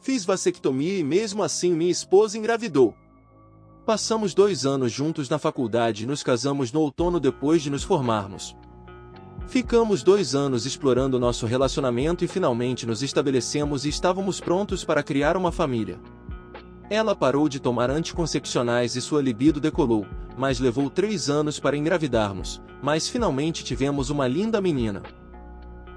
Fiz vasectomia e mesmo assim minha esposa engravidou. Passamos 2 anos juntos na faculdade e nos casamos no outono depois de nos formarmos. Ficamos 2 anos explorando nosso relacionamento e finalmente nos estabelecemos e estávamos prontos para criar uma família. Ela parou de tomar anticoncepcionais e sua libido decolou, mas levou 3 anos para engravidarmos, mas finalmente tivemos uma linda menina.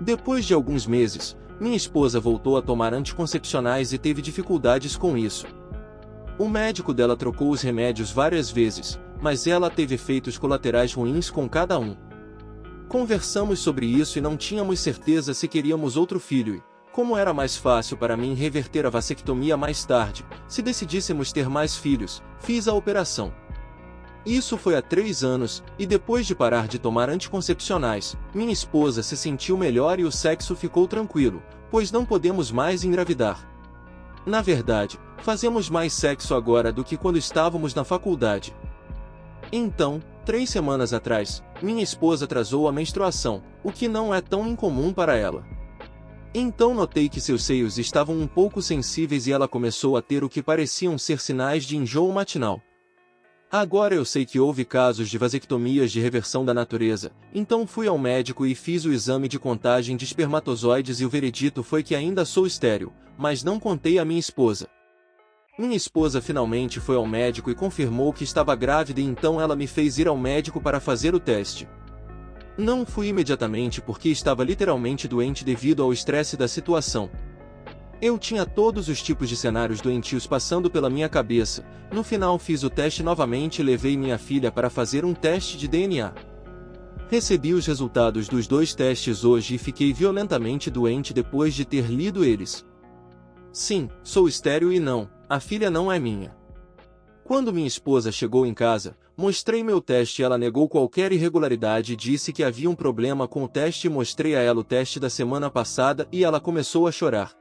Depois de alguns meses, minha esposa voltou a tomar anticoncepcionais e teve dificuldades com isso. O médico dela trocou os remédios várias vezes, mas ela teve efeitos colaterais ruins com cada um. Conversamos sobre isso e não tínhamos certeza se queríamos outro filho e, como era mais fácil para mim reverter a vasectomia mais tarde, se decidíssemos ter mais filhos, fiz a operação. Isso foi há 3 anos, e depois de parar de tomar anticoncepcionais, minha esposa se sentiu melhor e o sexo ficou tranquilo, pois não podemos mais engravidar. Na verdade, fazemos mais sexo agora do que quando estávamos na faculdade. Então, 3 semanas atrás, minha esposa atrasou a menstruação, o que não é tão incomum para ela. Então notei que seus seios estavam um pouco sensíveis e ela começou a ter o que pareciam ser sinais de enjoo matinal. Agora eu sei que houve casos de vasectomias de reversão da natureza, então fui ao médico e fiz o exame de contagem de espermatozoides e o veredito foi que ainda sou estéril, mas não contei à minha esposa. Minha esposa finalmente foi ao médico e confirmou que estava grávida e então ela me fez ir ao médico para fazer o teste. Não fui imediatamente porque estava literalmente doente devido ao estresse da situação. Eu tinha todos os tipos de cenários doentios passando pela minha cabeça. No final fiz o teste novamente e levei minha filha para fazer um teste de DNA. Recebi os resultados dos 2 testes hoje e fiquei violentamente doente depois de ter lido eles. Sim, sou estéril e não, a filha não é minha. Quando minha esposa chegou em casa, mostrei meu teste e ela negou qualquer irregularidade e disse que havia um problema com o teste e mostrei a ela o teste da semana passada e ela começou a chorar.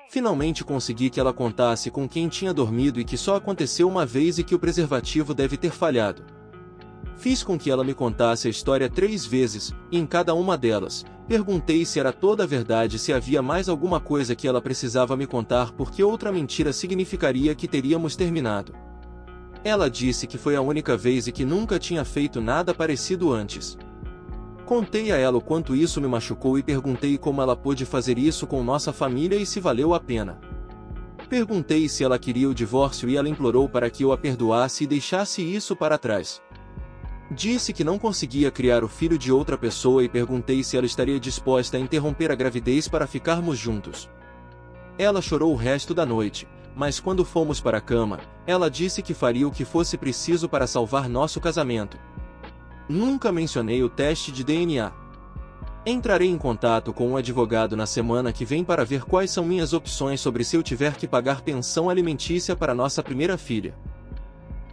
Finalmente consegui que ela contasse com quem tinha dormido e que só aconteceu uma vez e que o preservativo deve ter falhado. Fiz com que ela me contasse a história 3 vezes, e em cada uma delas, perguntei se era toda a verdade e se havia mais alguma coisa que ela precisava me contar porque outra mentira significaria que teríamos terminado. Ela disse que foi a única vez e que nunca tinha feito nada parecido antes. Contei a ela o quanto isso me machucou e perguntei como ela pôde fazer isso com nossa família e se valeu a pena. Perguntei se ela queria o divórcio e ela implorou para que eu a perdoasse e deixasse isso para trás. Disse que não conseguia criar o filho de outra pessoa e perguntei se ela estaria disposta a interromper a gravidez para ficarmos juntos. Ela chorou o resto da noite, mas quando fomos para a cama, ela disse que faria o que fosse preciso para salvar nosso casamento. Nunca mencionei o teste de DNA. Entrarei em contato com um advogado na semana que vem para ver quais são minhas opções sobre se eu tiver que pagar pensão alimentícia para nossa primeira filha.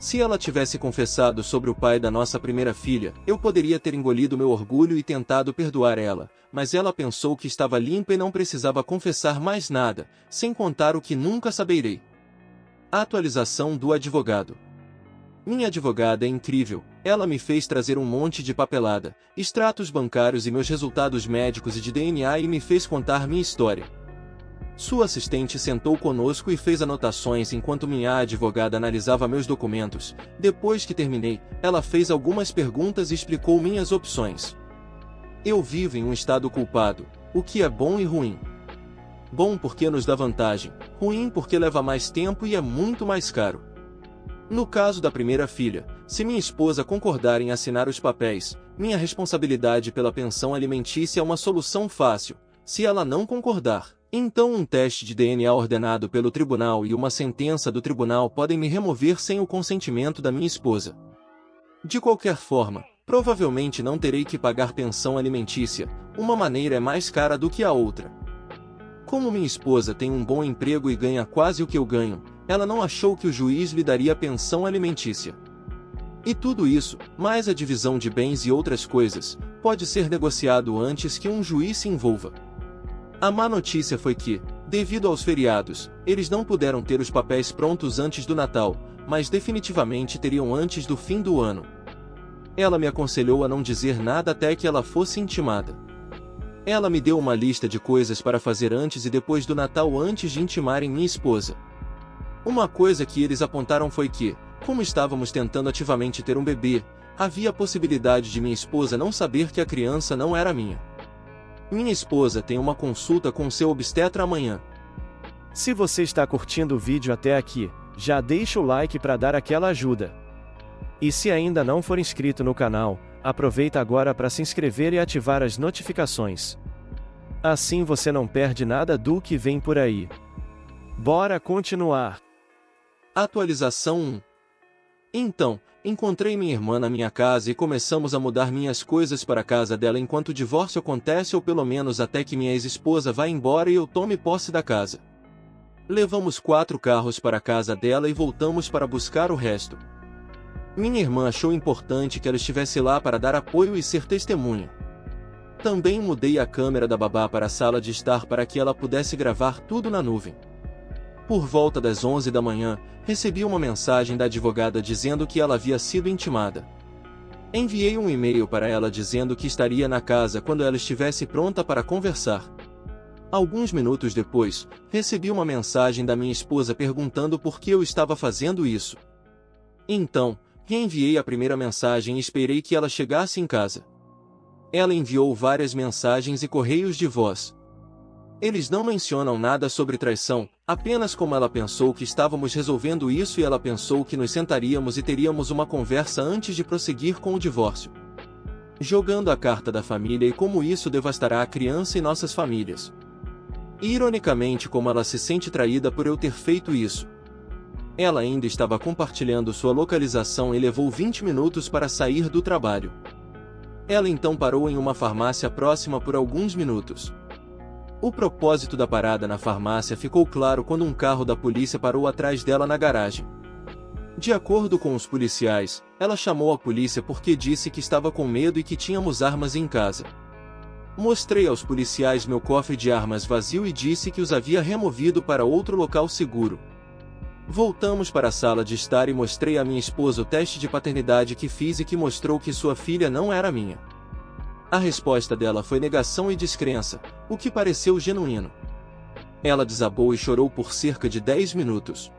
Se ela tivesse confessado sobre o pai da nossa primeira filha, eu poderia ter engolido meu orgulho e tentado perdoar ela, mas ela pensou que estava limpa e não precisava confessar mais nada, sem contar o que nunca saberei. Atualização do advogado. Minha advogada é incrível, ela me fez trazer um monte de papelada, extratos bancários e meus resultados médicos e de DNA e me fez contar minha história. Sua assistente sentou conosco e fez anotações enquanto minha advogada analisava meus documentos. Depois que terminei, ela fez algumas perguntas e explicou minhas opções. Eu vivo em um estado culpado, o que é bom e ruim. Bom porque nos dá vantagem, ruim porque leva mais tempo e é muito mais caro. No caso da primeira filha, se minha esposa concordar em assinar os papéis, minha responsabilidade pela pensão alimentícia é uma solução fácil. Se ela não concordar, então um teste de DNA ordenado pelo tribunal e uma sentença do tribunal podem me remover sem o consentimento da minha esposa. De qualquer forma, provavelmente não terei que pagar pensão alimentícia, uma maneira é mais cara do que a outra. Como minha esposa tem um bom emprego e ganha quase o que eu ganho, ela não achou que o juiz lhe daria pensão alimentícia. E tudo isso, mais a divisão de bens e outras coisas, pode ser negociado antes que um juiz se envolva. A má notícia foi que, devido aos feriados, eles não puderam ter os papéis prontos antes do Natal, mas definitivamente teriam antes do fim do ano. Ela me aconselhou a não dizer nada até que ela fosse intimada. Ela me deu uma lista de coisas para fazer antes e depois do Natal antes de intimarem minha esposa. Uma coisa que eles apontaram foi que, como estávamos tentando ativamente ter um bebê, havia a possibilidade de minha esposa não saber que a criança não era minha. Minha esposa tem uma consulta com seu obstetra amanhã. Se você está curtindo o vídeo até aqui, já deixa o like para dar aquela ajuda. E se ainda não for inscrito no canal, aproveita agora para se inscrever e ativar as notificações. Assim você não perde nada do que vem por aí. Bora continuar. Atualização 1. Então, encontrei minha irmã na minha casa e começamos a mudar minhas coisas para a casa dela enquanto o divórcio acontece ou pelo menos até que minha ex-esposa vá embora e eu tome posse da casa. Levamos 4 carros para a casa dela e voltamos para buscar o resto. Minha irmã achou importante que ela estivesse lá para dar apoio e ser testemunha. Também mudei a câmera da babá para a sala de estar para que ela pudesse gravar tudo na nuvem. Por volta das 11 da manhã, recebi uma mensagem da advogada dizendo que ela havia sido intimada. Enviei um e-mail para ela dizendo que estaria na casa quando ela estivesse pronta para conversar. Alguns minutos depois, recebi uma mensagem da minha esposa perguntando por que eu estava fazendo isso. Então, reenviei a primeira mensagem e esperei que ela chegasse em casa. Ela enviou várias mensagens e correios de voz. Eles não mencionam nada sobre traição, apenas como ela pensou que estávamos resolvendo isso e ela pensou que nos sentaríamos e teríamos uma conversa antes de prosseguir com o divórcio. Jogando a carta da família e como isso devastará a criança e nossas famílias. E ironicamente como ela se sente traída por eu ter feito isso. Ela ainda estava compartilhando sua localização e levou 20 minutos para sair do trabalho. Ela então parou em uma farmácia próxima por alguns minutos. O propósito da parada na farmácia ficou claro quando um carro da polícia parou atrás dela na garagem. De acordo com os policiais, ela chamou a polícia porque disse que estava com medo e que tínhamos armas em casa. Mostrei aos policiais meu cofre de armas vazio e disse que os havia removido para outro local seguro. Voltamos para a sala de estar e mostrei à minha esposa o teste de paternidade que fiz e que mostrou que sua filha não era minha. A resposta dela foi negação e descrença, o que pareceu genuíno. Ela desabou e chorou por cerca de 10 minutos.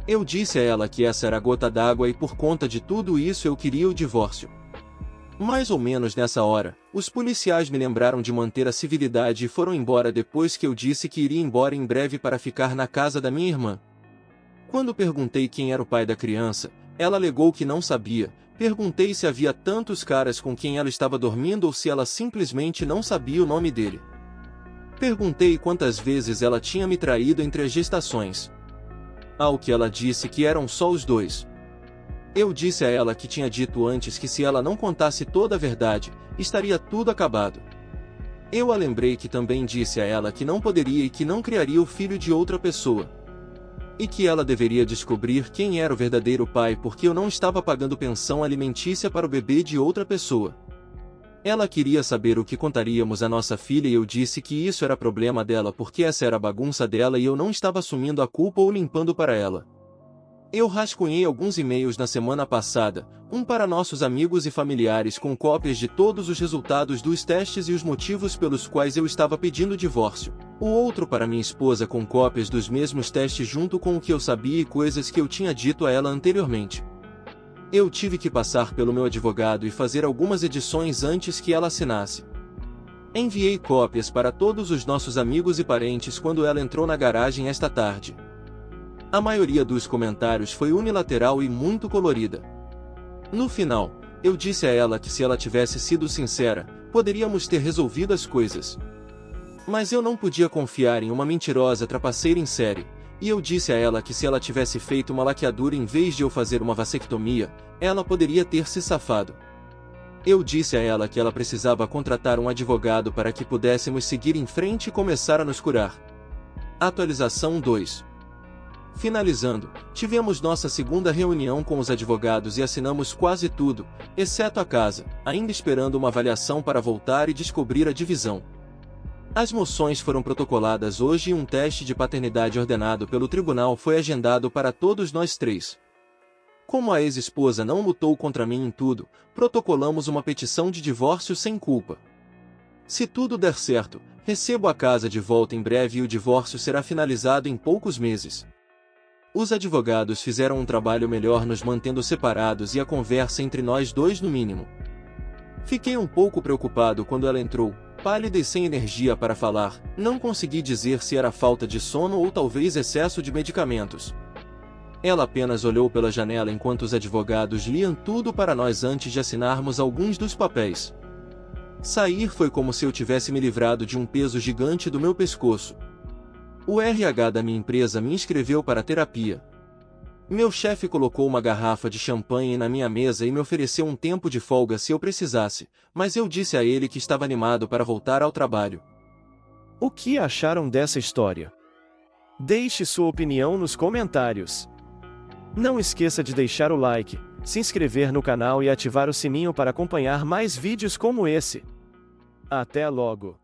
Eu disse a ela que essa era a gota d'água e por conta de tudo isso eu queria o divórcio. Mais ou menos nessa hora, os policiais me lembraram de manter a civilidade e foram embora depois que eu disse que iria embora em breve para ficar na casa da minha irmã. Quando perguntei quem era o pai da criança, ela alegou que não sabia. Perguntei se havia tantos caras com quem ela estava dormindo ou se ela simplesmente não sabia o nome dele. Perguntei quantas vezes ela tinha me traído entre as gestações. Ao que ela disse que eram só os 2. Eu disse a ela que tinha dito antes que se ela não contasse toda a verdade, estaria tudo acabado. Eu a lembrei que também disse a ela que não poderia e que não criaria o filho de outra pessoa. E que ela deveria descobrir quem era o verdadeiro pai porque eu não estava pagando pensão alimentícia para o bebê de outra pessoa. Ela queria saber o que contaríamos à nossa filha e eu disse que isso era problema dela porque essa era a bagunça dela e eu não estava assumindo a culpa ou limpando para ela. Eu rascunhei alguns e-mails na semana passada, um para nossos amigos e familiares com cópias de todos os resultados dos testes e os motivos pelos quais eu estava pedindo divórcio. O outro para minha esposa com cópias dos mesmos testes junto com o que eu sabia e coisas que eu tinha dito a ela anteriormente. Eu tive que passar pelo meu advogado e fazer algumas edições antes que ela assinasse. Enviei cópias para todos os nossos amigos e parentes quando ela entrou na garagem esta tarde. A maioria dos comentários foi unilateral e muito colorida. No final, eu disse a ela que se ela tivesse sido sincera, poderíamos ter resolvido as coisas. Mas eu não podia confiar em uma mentirosa trapaceira em série, e eu disse a ela que se ela tivesse feito uma laqueadura em vez de eu fazer uma vasectomia, ela poderia ter se safado. Eu disse a ela que ela precisava contratar um advogado para que pudéssemos seguir em frente e começar a nos curar. Atualização 2. Finalizando, tivemos nossa segunda reunião com os advogados e assinamos quase tudo, exceto a casa, ainda esperando uma avaliação para voltar e descobrir a divisão. As moções foram protocoladas hoje e um teste de paternidade ordenado pelo tribunal foi agendado para todos nós 3. Como a ex-esposa não lutou contra mim em tudo, protocolamos uma petição de divórcio sem culpa. Se tudo der certo, recebo a casa de volta em breve e o divórcio será finalizado em poucos meses. Os advogados fizeram um trabalho melhor nos mantendo separados e a conversa entre nós dois no mínimo. Fiquei um pouco preocupado quando ela entrou, pálida e sem energia para falar. Não consegui dizer se era falta de sono ou talvez excesso de medicamentos. Ela apenas olhou pela janela enquanto os advogados liam tudo para nós antes de assinarmos alguns dos papéis. Sair foi como se eu tivesse me livrado de um peso gigante do meu pescoço. O RH da minha empresa me inscreveu para a terapia. Meu chefe colocou uma garrafa de champanhe na minha mesa e me ofereceu um tempo de folga se eu precisasse, mas eu disse a ele que estava animado para voltar ao trabalho. O que acharam dessa história? Deixe sua opinião nos comentários. Não esqueça de deixar o like, se inscrever no canal e ativar o sininho para acompanhar mais vídeos como esse. Até logo!